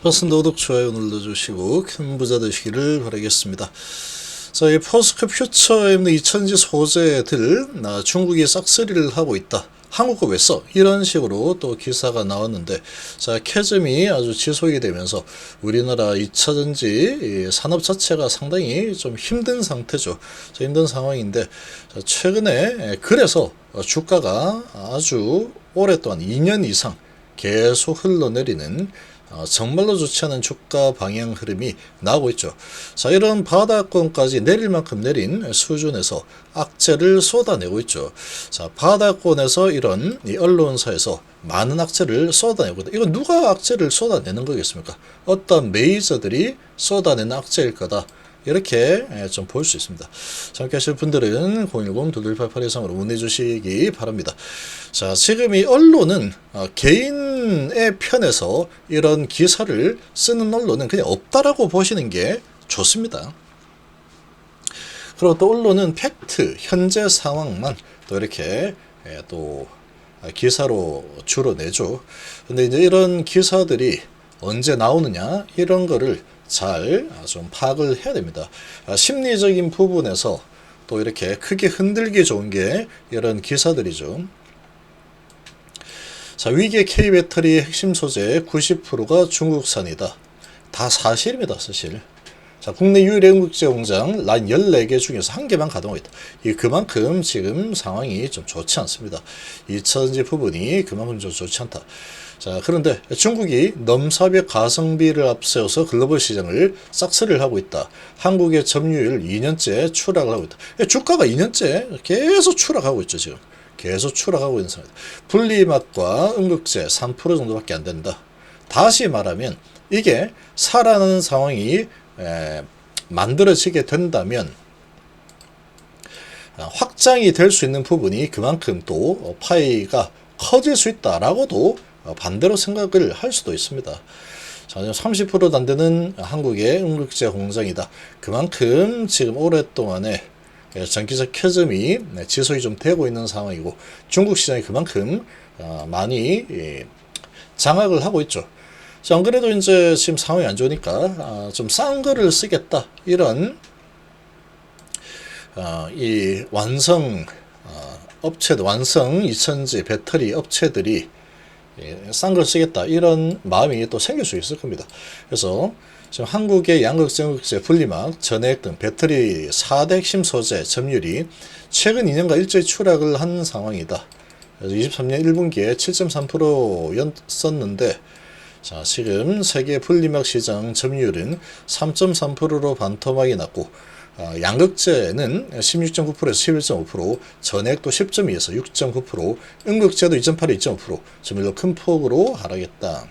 반갑습니다. 구독, 좋아요 눌러주시고 큰 부자 되시기를 바라겠습니다. 자, 이 포스코 퓨처에 있는 2000지 소재들 중국이 싹쓸이를 하고 있다. 한국거 왜 써? 이런 식으로 또 기사가 나왔는데, 자, 캐즘이 아주 지속이 되면서 우리나라 2차전지 산업 자체가 상당히 좀 힘든 상태죠. 힘든 상황인데, 자, 최근에 그래서 주가가 아주 오랫동안 2년 이상 계속 흘러내리는 정말로 좋지 않은 주가 방향 흐름이 나오고 있죠. 자, 이런 바닥권까지 내릴 만큼 내린 수준에서 악재를 쏟아내고 있죠. 자, 바닥권에서 이런 이 언론사에서 많은 악재를 쏟아내고 있다. 이건 누가 악재를 쏟아내는 거겠습니까? 어떤 메이저들이 쏟아내는 악재일 거다. 이렇게 좀 볼 수 있습니다. 함께 하실 분들은 010-2288-23으로 문의 주시기 바랍니다. 자, 지금 이 언론은 개인의 편에서 이런 기사를 쓰는 언론은 그냥 없다라고 보시는 게 좋습니다. 그리고 또 언론은 팩트, 현재 상황만 또 이렇게 또 기사로 주로 내죠. 근데 이제 이런 기사들이 언제 나오느냐, 이런 거를 잘 좀 파악을 해야 됩니다. 심리적인 부분에서 또 이렇게 크게 흔들기 좋은 게 이런 기사들이죠. 자, 위계 K배터리의 핵심 소재 90%가 중국산이다. 다 사실입니다, 사실. 자, 국내 유일의 응급제 공장 라인 14개 중에서 1개만 가동하고 있다. 이 그만큼 지금 상황이 좀 좋지 않습니다. 2차전지 부분이 그만큼 좀 좋지 않다. 자, 그런데 중국이 넘사벽 가성비를 앞세워서 글로벌 시장을 싹쓸이를 하고 있다. 한국의 점유율 2년째 추락을 하고 있다. 주가가 2년째 계속 추락하고 있죠, 지금. 계속 추락하고 있는 상황이다. 분리막과 응급제 3% 정도밖에 안 된다. 다시 말하면 이게 살아나는 상황이 만들어지게 된다면 확장이 될 수 있는 부분이 그만큼 또 파이가 커질 수 있다라고도 반대로 생각을 할 수도 있습니다. 자, 30%도 안 되는 한국의 응급제 공장이다. 그만큼 지금 오랫동안에 전기적 캐즘이 지속이 좀 되고 있는 상황이고, 중국 시장이 그만큼 많이 장악을 하고 있죠. 자, 안 그래도 이제 지금 상황이 안 좋으니까 좀 싼 거를 쓰겠다, 이런 이 완성 업체들, 완성 2000지 배터리 업체들이 싼 걸 쓰겠다, 이런 마음이 또 생길 수 있을 겁니다. 그래서 지금 한국의 양극재, 음극재, 분리막, 전해액 등 배터리 4대 핵심 소재 점유율이 최근 2년간 일제히 추락을 한 상황이다. 그래서 23년 1분기에 7.3%였었는데, 자, 지금 세계 분리막 시장 점유율은 3.3%로 반토막이 났고, 양극재는 16.9%에서 11.5%, 전액도 10.2에서 6.9%, 음극재도 2.8에 2.5%, 점유율로 큰 폭으로 하락했다.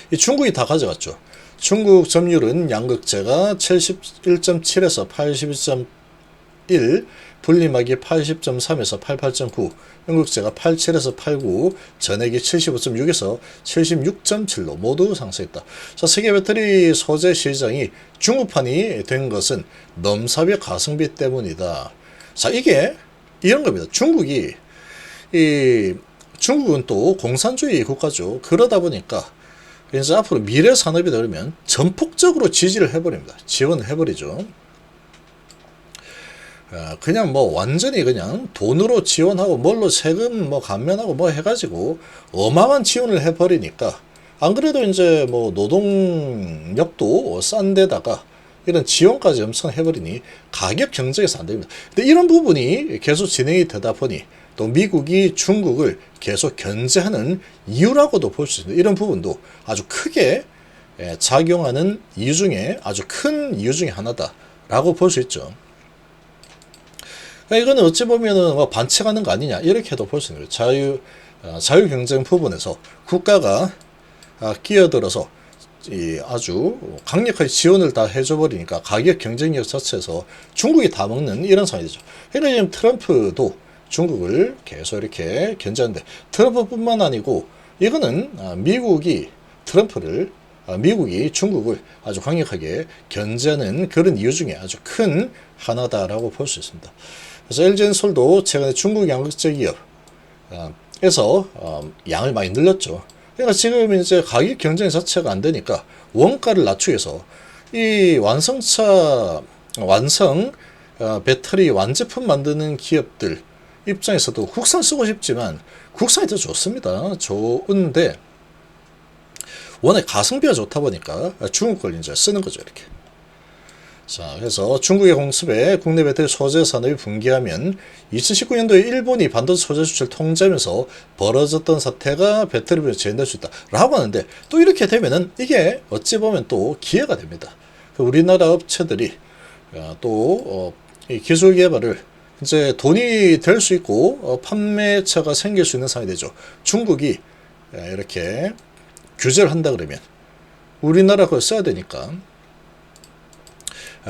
이 중국이 다 가져갔죠. 중국 점유율은 양극재가 71.7에서 81.1, 분리막이 80.3에서 88.9, 음극재가 87에서 89, 전액이 75.6에서 76.7로 모두 상승했다. 자, 세계 배터리 소재 시장이 중국판이 된 것은 넘사벽 가성비 때문이다. 자, 이게 이런 겁니다. 중국은 또 공산주의 국가죠. 그러다 보니까 그래서 앞으로 미래 산업이 되면 전폭적으로 지지를 해버립니다. 지원을 해버리죠. 그냥 뭐 완전히 그냥 돈으로 지원하고 뭘로 세금 뭐 감면하고 뭐 해가지고 어마어마한 지원을 해버리니까, 안 그래도 이제 뭐 노동력도 싼 데다가 이런 지원까지 엄청 해버리니 가격 경쟁에서 안 됩니다. 근데 이런 부분이 계속 진행이 되다 보니 또 미국이 중국을 계속 견제하는 이유라고도 볼 수 있습니다. 이런 부분도 아주 크게 작용하는 이유 중에 아주 큰 이유 중에 하나다라고 볼 수 있죠. 이거는 어찌 보면은 뭐 반칙하는 거 아니냐, 이렇게도 볼 수 있는 거예요. 자유 경쟁 부분에서 국가가 끼어들어서 아주 강력하게 지원을 다 해줘 버리니까 가격 경쟁력 자체에서 중국이 다 먹는 이런 상황이죠. 그러니까 지금 트럼프도 중국을 계속 이렇게 견제하는데, 트럼프뿐만 아니고 이거는 미국이 중국을 아주 강력하게 견제하는 그런 이유 중에 아주 큰 하나다라고 볼 수 있습니다. 그래서 LG엔솔도 최근에 중국 양극재 기업에서 양을 많이 늘렸죠. 그러니까 지금 이제 가격 경쟁 자체가 안 되니까 원가를 낮추기 위해서 이 완성 배터리 완제품 만드는 기업들 입장에서도 국산 쓰고 싶지만 국산이 더 좋습니다. 좋은데 워낙 가성비가 좋다 보니까 중국 걸 이제 쓰는 거죠, 이렇게. 자, 그래서 중국의 공습에 국내 배터리 소재 산업이 붕괴하면 2019년도에 일본이 반도체 소재 수출 통제하면서 벌어졌던 사태가 배터리 분야에 재현될 수 있다 라고 하는데, 또 이렇게 되면은 이게 어찌 보면 또 기회가 됩니다. 우리나라 업체들이 또 이 기술 개발을 이제 돈이 될 수 있고 판매처가 생길 수 있는 상황이 되죠. 중국이 이렇게 규제를 한다 그러면 우리나라 걸 써야 되니까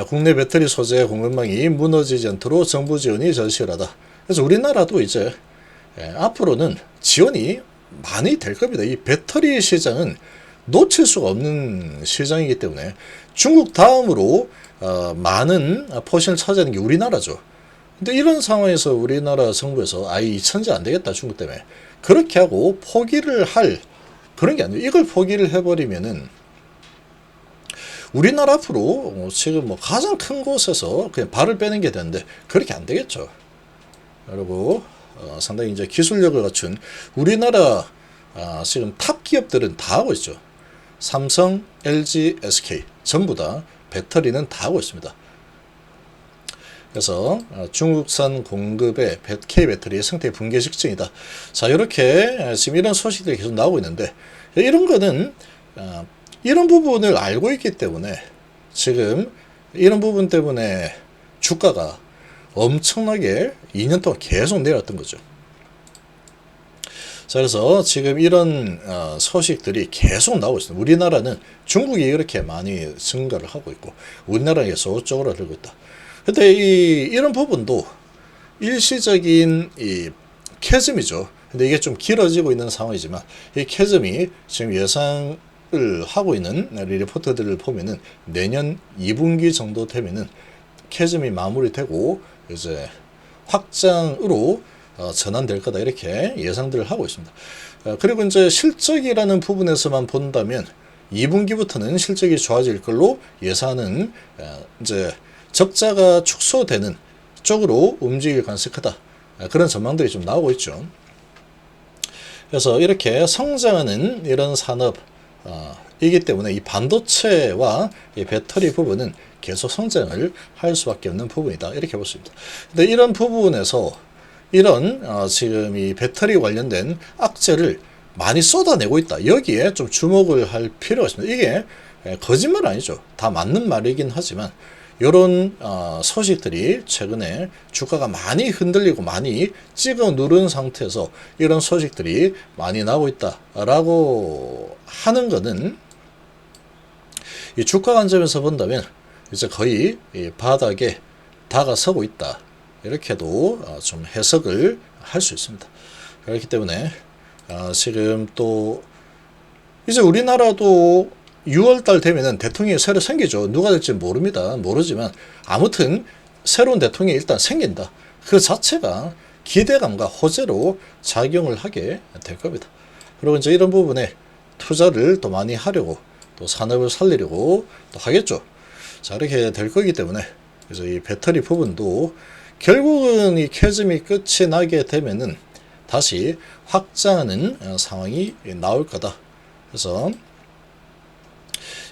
국내 배터리 소재 공급망이 무너지지 않도록 정부 지원이 절실하다. 그래서 우리나라도 이제 앞으로는 지원이 많이 될 겁니다. 이 배터리 시장은 놓칠 수가 없는 시장이기 때문에 중국 다음으로 많은 포션을 차지하는 게 우리나라죠. 근데 이런 상황에서 우리나라 정부에서 아예 2천지 안 되겠다, 중국 때문에, 그렇게 하고 포기를 할 그런 게 아니에요. 이걸 포기를 해버리면은 우리나라 앞으로 지금 뭐 가장 큰 곳에서 그냥 발을 빼는 게 되는데 그렇게 안 되겠죠. 그리고 상당히 이제 기술력을 갖춘 우리나라 지금 탑 기업들은 다 하고 있죠. 삼성, LG, SK 전부 다 배터리는 다 하고 있습니다. 그래서 중국산 공급의 K배터리의 생태 붕괴 직전이다. 자, 이렇게 지금 이런 소식들이 계속 나오고 있는데, 이런 거는 이런 부분을 알고 있기 때문에 지금 이런 부분 때문에 주가가 엄청나게 2년 동안 계속 내려왔던 거죠. 자, 그래서 지금 이런 소식들이 계속 나오고 있습니다. 우리나라는 중국이 이렇게 많이 증가를 하고 있고 우리나라는 계속 쪼그라들고 있다. 근데 이런 부분도 일시적인 이 캐즘이죠. 근데 이게 좀 길어지고 있는 상황이지만 이 캐즘이 지금 예상을 하고 있는 리포트들을 보면은 내년 2분기 정도 되면은 캐즘이 마무리되고 이제 확장으로 전환될 거다, 이렇게 예상들을 하고 있습니다. 그리고 이제 실적이라는 부분에서만 본다면 2분기부터는 실적이 좋아질 걸로 예상은 이제 적자가 축소되는 쪽으로 움직일 가능성이 크다, 그런 전망들이 좀 나오고 있죠. 그래서 이렇게 성장하는 이런 산업이기 때문에 이 반도체와 이 배터리 부분은 계속 성장을 할 수밖에 없는 부분이다, 이렇게 볼 수 있습니다. 근데 이런 부분에서 이런 지금 이 배터리 관련된 악재를 많이 쏟아내고 있다, 여기에 좀 주목을 할 필요가 있습니다. 이게 거짓말 아니죠. 다 맞는 말이긴 하지만 이런 소식들이 최근에 주가가 많이 흔들리고 많이 찍어 누른 상태에서 이런 소식들이 많이 나오고 있다라고 하는 것은 이 주가 관점에서 본다면 이제 거의 이 바닥에 다가서고 있다, 이렇게도 좀 해석을 할 수 있습니다. 그렇기 때문에 지금 또 이제 우리나라도 6월달 되면은 대통령이 새로 생기죠. 누가 될지 모르지만 아무튼 새로운 대통령이 일단 생긴다, 그 자체가 기대감과 호재로 작용을 하게 될 겁니다. 그리고 이제 이런 부분에 투자를 또 많이 하려고, 또 산업을 살리려고 또 하겠죠. 자, 이렇게 될 거기 때문에 그래서 이 배터리 부분도 결국은 이 캐즘이 끝이 나게 되면은 다시 확장하는 상황이 나올 거다. 그래서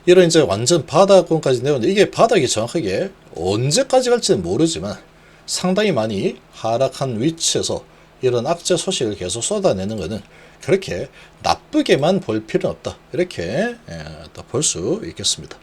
이런 이제 완전 바닥권까지 내었는데, 이게 바닥이 정확하게 언제까지 갈지는 모르지만 상당히 많이 하락한 위치에서 이런 악재 소식을 계속 쏟아내는 것은 그렇게 나쁘게만 볼 필요는 없다, 이렇게 또 볼 수 있겠습니다.